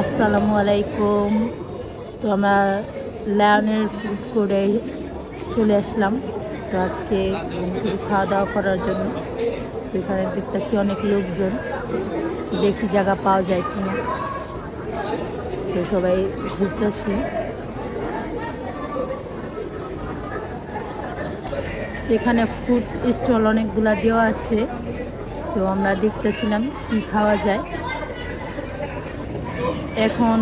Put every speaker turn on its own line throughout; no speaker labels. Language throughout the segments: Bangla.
আসসালামু আলাইকুম। তো আমরা লায়নের ফুড কোর্টে চলে আসলাম। তো আজকে কিছু খাওয়া দাওয়া করার জন্য। তো এখানে দেখতেছি অনেক লোকজন, দেখি জায়গা পাওয়া যায় কিনা। তো সবাই ঘুরতেছি। এখানে ফুড স্টল অনেকগুলা দেওয়া আছে। তো আমরা দেখতেছিলাম কি খাওয়া যায়। এখন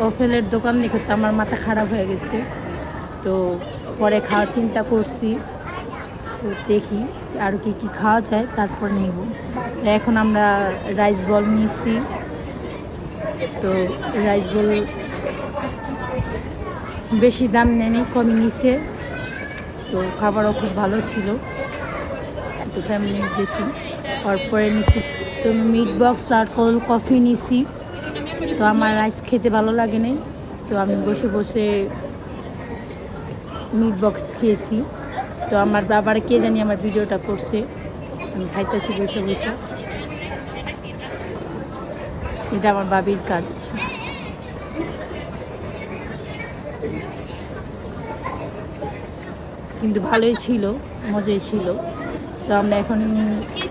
ওফেলের দোকান দেখে তো আমার মাথা খারাপ হয়ে গেছে। তো পরে খাওয়ার চিন্তা করছি। তো দেখি আর কি কি খাওয়া যায়, তারপর নিব। তো এখন আমরা রাইস বল নিয়েছি। তো রাইস বল বেশি দাম নেয়নি, কমই নিছে। তো খাবারও খুব ভালো ছিল। তো ফ্যামিলি গেছি, তারপরে নিছি তো মিট বক্স আর কোল্ড কফি নিছি। তো আমার রাইস খেতে ভালো লাগে নাই, তো আমি বসে বসে মিট বক্স খেয়েছি। তো আমার বাবার কে জানি আমার ভিডিওটা করছে, আমি খাইতেছি বসে বসে। এটা আমার বাবির কাজ। কিন্তু ভালোই ছিল, মজাই ছিল। তো আমরা এখন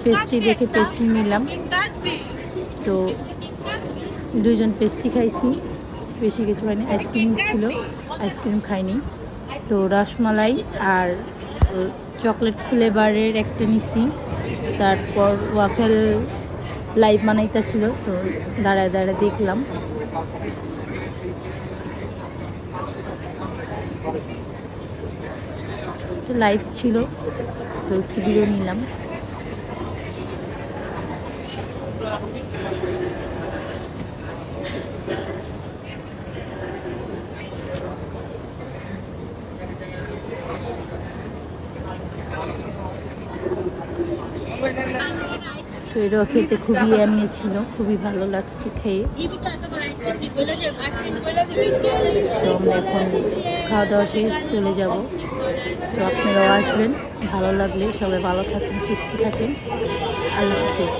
পেস্ট্রি দেখে পেস্ট্রি নিলাম। তো দুজন পেস্ট্রি খাইছি, বেশি কিছু খাইনি। আইসক্রিম ছিল, আইসক্রিম খাইনি। তো রসমালাই আর চকলেট ফ্লেভারের একটা নিছি। তারপর ওয়াফেল লাইভ বানাইতেছিল, তো দাঁড়ায় দাঁড়ায় দেখলাম। তো লাইভ ছিল, তো একটু ভিডিও নিলাম। তো এটাও খেতে খুবই এমনি ছিল, খুবই ভালো লাগছে খেয়ে। তো আমরা এখন খাওয়া দাওয়া শেষ, চলে যাব। তো আপনারাও আসবেন, ভালো লাগলে। সবাই ভালো থাকেন, সুস্থ থাকেন। আল্লাহ হাফিজ।